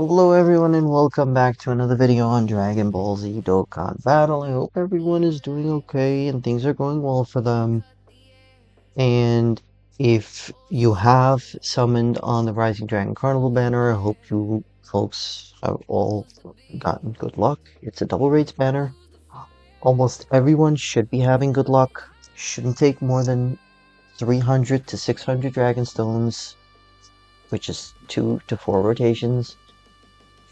Hello everyone and welcome back to another video on Dragon Ball Z Dokkan Battle. I hope everyone is doing okay and things are going well for them. And if you have summoned on the Rising Dragon Carnival banner, I hope you folks have all gotten good luck. It's a double raids banner. Almost everyone should be having good luck. Shouldn't take more than 300 to 600 Dragon Stones, which is 2 to 4 rotations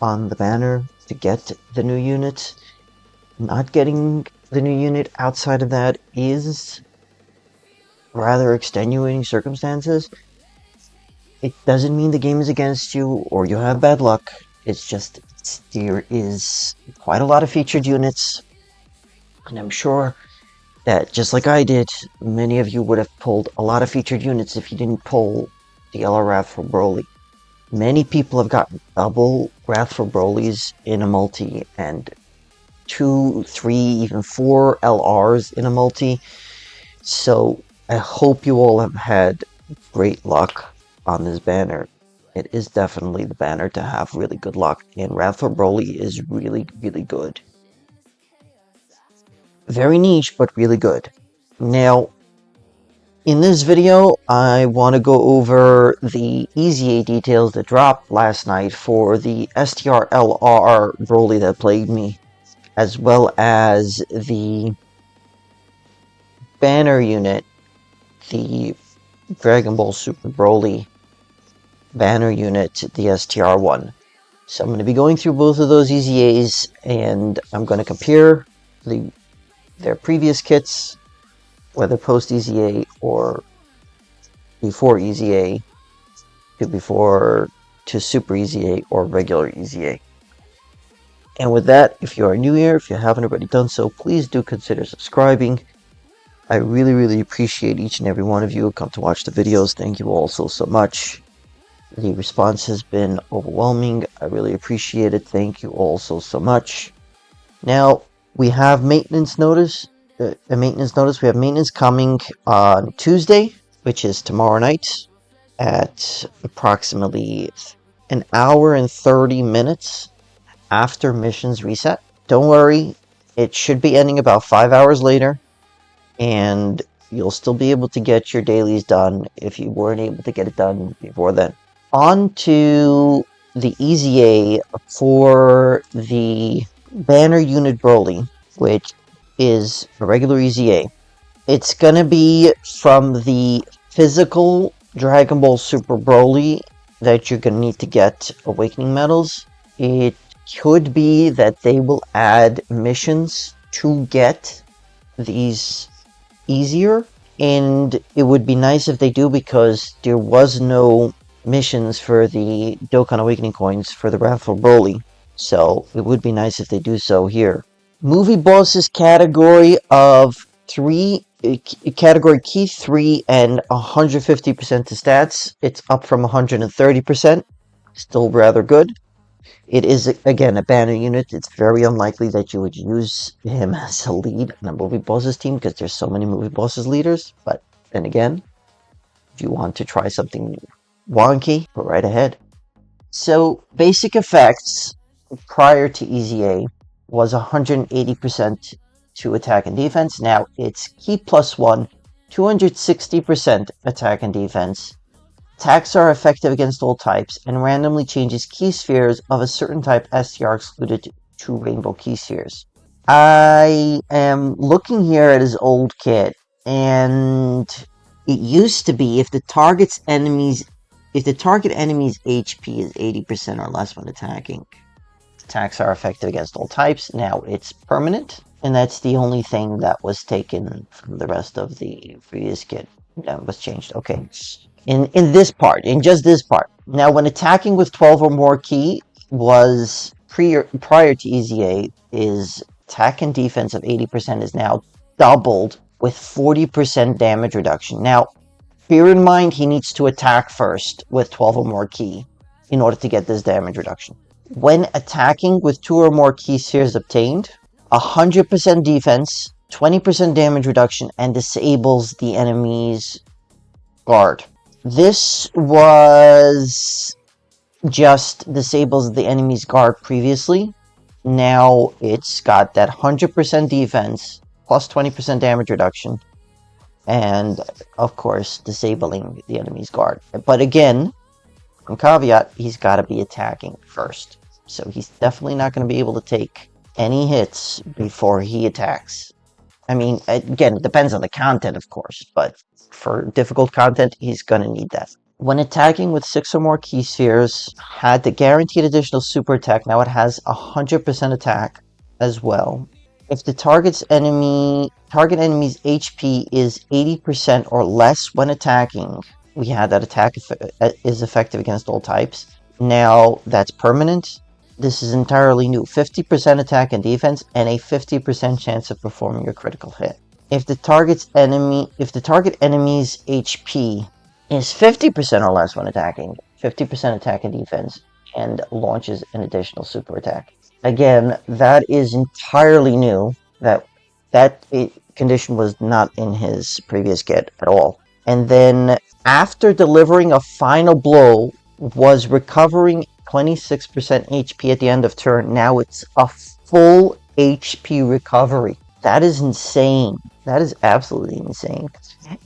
on the banner to get the new unit. Not getting the new unit outside of that is rather extenuating circumstances. It doesn't mean the game is against you or you have bad luck. It's just there is quite a lot of featured units, and I'm sure that just like I did, many of you would have pulled a lot of featured units if you didn't pull the LR Wrathful BROLY. Many people have gotten double Wrathful BROLYs in a multi, and 2, 3, even 4 LRs in a multi. So I hope you all have had great luck on this banner. It is definitely the banner to have really good luck, and Wrathful BROLY is really, really good. Very niche, but really good. Now, in this video, I want to go over the EZA details that dropped last night for the STR LR BROLY that plagued me, as well as the banner unit, the Dragon Ball Super BROLY banner unit, the STR one. So I'm going to be going through both of those EZAs, and I'm going to compare their previous kits, whether post EZA or before EZA to Super EZA or regular EZA. And with that, if you are new here, if you haven't already done so, please do consider subscribing. I really, really appreciate each and every one of you who come to watch the videos. Thank you all so much. The response has been overwhelming. I really appreciate it. Thank you all so much. Now, we have maintenance notice. We have maintenance coming on Tuesday, which is tomorrow night, at approximately an hour and 30 minutes after missions reset. Don't worry, it should be ending about 5 hours later, and you'll still be able to get your dailies done if you weren't able to get it done before then. On to the EZA for the banner unit BROLY, which is a regular EZA. It's gonna be from the physical Dragon Ball Super BROLY that you're gonna need to get Awakening Medals. It could be that they will add missions to get these easier, and it would be nice if they do, because there was no missions for the Dokkan Awakening coins for the Wrathful BROLY, so it would be nice if they do so here. Movie bosses category of 3, category key 3 and 150% to stats. It's up from 130%. Still rather good. It is, again, a banner unit. It's very unlikely that you would use him as a lead in a movie bosses team, because there's so many movie bosses leaders. But then again, if you want to try something wonky, go right ahead. So, basic effects prior to EZA was 180% to attack and defense. Now it's key +1, 260% attack and defense. Attacks are effective against all types, and randomly changes key spheres of a certain type STR excluded to rainbow key spheres. I am looking here at his old kit, and it used to be if the target enemy's HP is 80% or less when attacking, attacks are effective against all types. Now it's permanent, and that's the only thing that was taken from the rest of the previous kit that was changed. Okay, in just this part. Now, when attacking with 12 or more key was prior to EZA, is attack and defense of 80% is now doubled with 40% damage reduction. Now, bear in mind he needs to attack first with 12 or more key in order to get this damage reduction. When attacking with 2 or more key spheres obtained, 100% defense, 20% damage reduction, and disables the enemy's guard. This was just disables the enemy's guard previously. Now it's got that 100% defense, plus 20% damage reduction, and of course disabling the enemy's guard. But again, caveat, he's got to be attacking first. So he's definitely not going to be able to take any hits before he attacks. I mean, again, it depends on the content, of course, but for difficult content, he's going to need that. When attacking with 6 or more key spheres, had the guaranteed additional super attack. Now it has 100% attack as well. If the target enemy's HP is 80% or less when attacking, we had that attack is effective against all types. Now that's permanent. This is entirely new. 50% attack and defense, and a 50% chance of performing a critical hit. If the target enemy's HP is 50% or less when attacking, 50% attack and defense, and launches an additional super attack. Again, that is entirely new. That condition was not in his previous kit at all. And then, after delivering a final blow, was recovering 26% HP at the end of turn. Now it's a full HP recovery. That is insane. That is absolutely insane.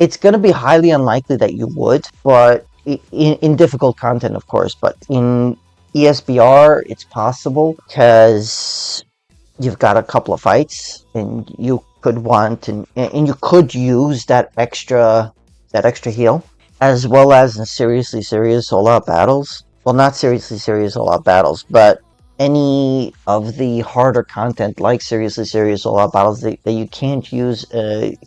It's going to be highly unlikely that you would, but in difficult content, of course. But in ESBR, it's possible because you've got a couple of fights, and you could want and you could use that extra heal, as well as in seriously serious all-out battles. Well, not seriously serious all-out battles, but any of the harder content like seriously serious all-out battles that you can't use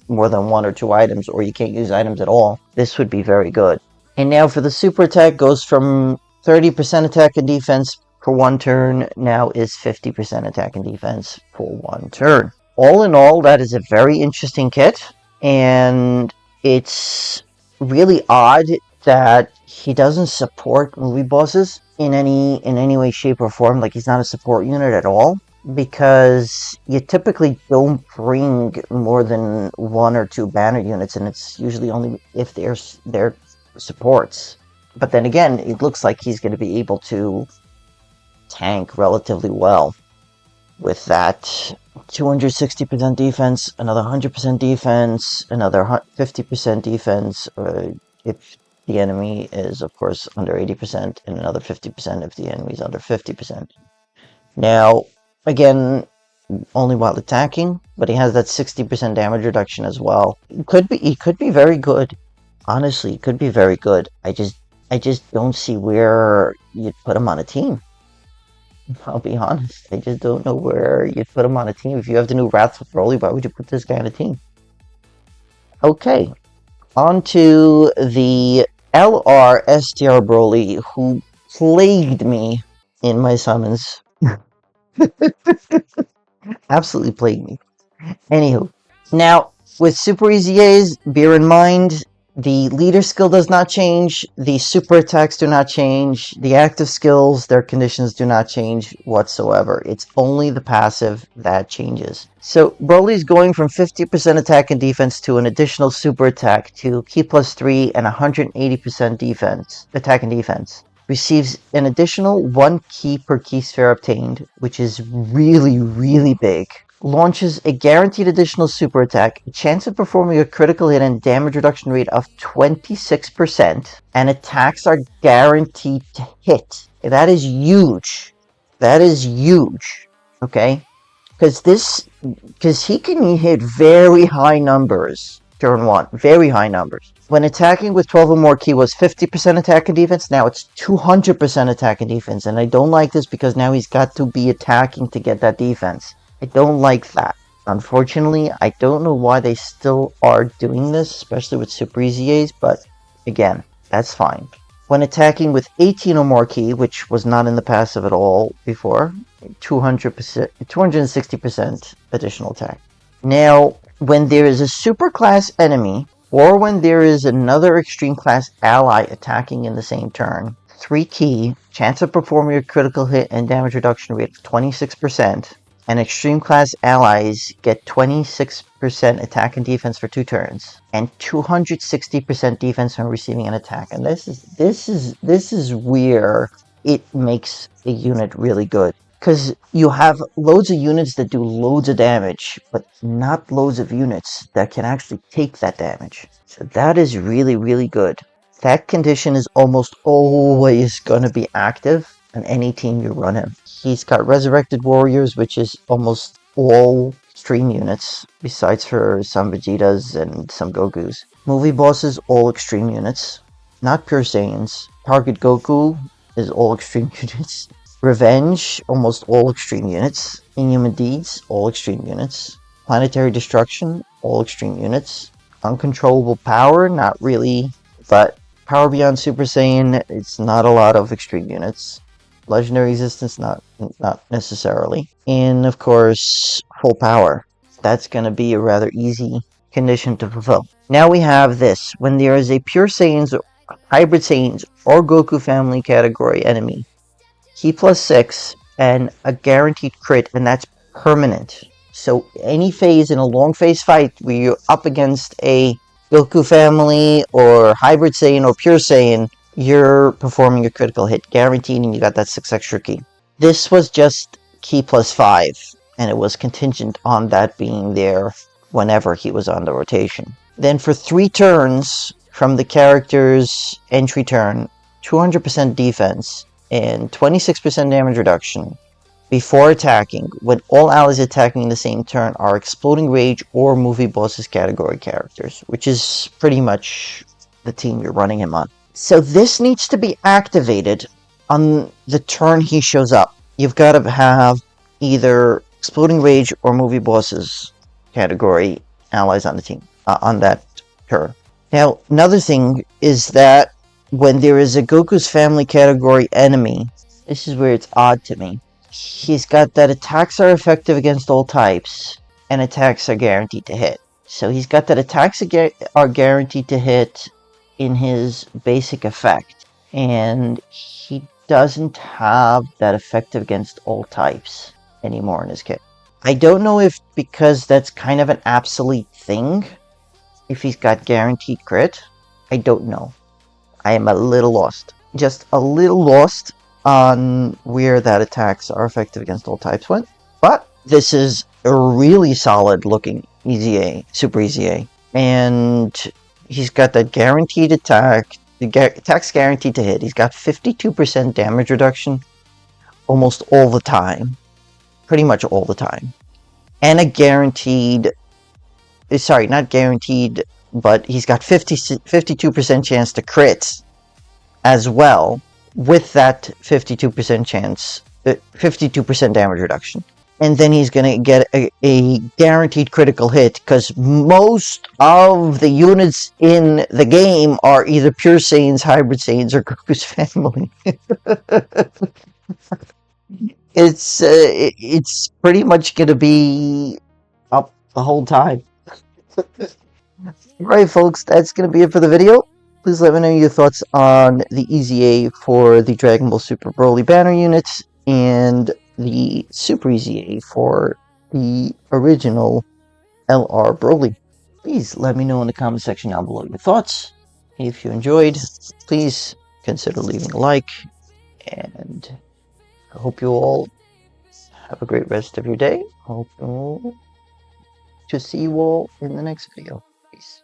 more than 1 or 2 items, or you can't use items at all. This would be very good. And now for the super attack, goes from 30% attack and defense for 1 turn, now is 50% attack and defense for 1 turn. All in all, that is a very interesting kit, and it's really odd that he doesn't support movie bosses in any way, shape, or form. Like, he's not a support unit at all, because you typically don't bring more than 1 or 2 banner units, and it's usually only if they're supports. But then again, it looks like he's going to be able to tank relatively well with that 260% defense, another 100% defense, another 50% defense, if the enemy is, of course, under 80%, and another 50% if the enemy is under 50%. Now, again, only while attacking, but he has that 60% damage reduction as well. He could be very good. Honestly, he could be very good. I just don't see where you'd put him on a team. I'll be honest. I just don't know where you'd put him on a team. If you have the new Wrath of BROLY, why would you put this guy on a team? Okay. On to the LR STR BROLY, who plagued me in my summons. Absolutely plagued me. Anywho. Now, with Super EZAs, bear in mind, the leader skill does not change, the super attacks do not change, the active skills, their conditions do not change whatsoever. It's only the passive that changes. So Broly's going from 50% attack and defense to an additional super attack to Ki plus 3 and 180% defense, attack and defense. Receives an additional 1 key per key sphere obtained, which is really, really big. Launches a guaranteed additional super attack, a chance of performing a critical hit and damage reduction rate of 26%, and attacks are guaranteed to hit. That is huge. That is huge. Okay? Because he can hit very high numbers turn 1. Very high numbers. When attacking with 12 or more ki was 50% attack and defense, now it's 200% attack and defense. And I don't like this because now he's got to be attacking to get that defense. I don't like that. Unfortunately, I don't know why they still are doing this, especially with Super EZAs, but again, that's fine. When attacking with 18 or more ki, which was not in the passive at all before, 260% additional attack. Now, when there is a super class enemy, or when there is another extreme class ally attacking in the same turn, 3 ki, chance of performing a critical hit and damage reduction rate of 26%, and extreme class allies get 26% attack and defense for 2 turns, and 260% defense when receiving an attack. And this is where it makes a unit really good. Because you have loads of units that do loads of damage, but not loads of units that can actually take that damage. So that is really, really good. That condition is almost always going to be active on any team you run him. He's got Resurrected Warriors, which is almost all extreme units, besides for some Vegetas and some Gokus. Movie bosses, all extreme units. Not pure Saiyans. Target Goku is all extreme units. Revenge, almost all extreme units. Inhuman Deeds, all extreme units. Planetary Destruction, all extreme units. Uncontrollable Power, not really, but Power Beyond Super Saiyan, it's not a lot of extreme units. Legendary Resistance, not necessarily. And of course, Full Power. That's going to be a rather easy condition to fulfill. Now we have this. When there is a Pure Saiyans, Hybrid Saiyans, or Goku family category enemy, Ki +6 and a guaranteed crit, and that's permanent. So any phase in a long phase fight where you're up against a Goku family or Hybrid Saiyan or Pure Saiyan, you're performing a critical hit, guaranteed, and you got that 6 extra Ki. This was just Ki +5, and it was contingent on that being there whenever he was on the rotation. Then for 3 turns from the character's entry turn, 200% defense and 26% damage reduction before attacking, when all allies attacking the same turn are Exploding Rage or Movie Bosses category characters, which is pretty much the team you're running him on. So this needs to be activated on the turn he shows up. You've got to have either Exploding Rage or Movie Bosses category allies on the team, on that turn. Now, another thing is that when there is a Goku's family category enemy, this is where it's odd to me. He's got that attacks are effective against all types, and attacks are guaranteed to hit. So he's got that attacks are guaranteed to hit in his basic effect, and he doesn't have that effective against all types anymore in his kit. I don't know if because that's kind of an obsolete thing, if he's got guaranteed crit. I don't know. I am a little lost. Just a little lost on where that attacks are effective against all types went. But this is a really solid looking EZA, Super EZA. And he's got that guaranteed attack. The attack's guaranteed to hit. He's got 52% damage reduction almost all the time. Pretty much all the time. And a guaranteed... Sorry, not guaranteed, but he's got 52% chance to crit as well, with that 52% chance, 52% damage reduction. And then he's going to get a guaranteed critical hit, because most of the units in the game are either Pure Saiyans, Hybrid Saiyans, or Goku's family. It's pretty much going to be up the whole time. Alright folks, that's going to be it for the video. Please let me know your thoughts on the EZA for the Dragon Ball Super Broly banner units and the Super EZA for the original LR Broly. Please let me know in the comment section down below your thoughts. If you enjoyed, please consider leaving a like, and I hope you all have a great rest of your day. Hope to see you all in the next video. Peace.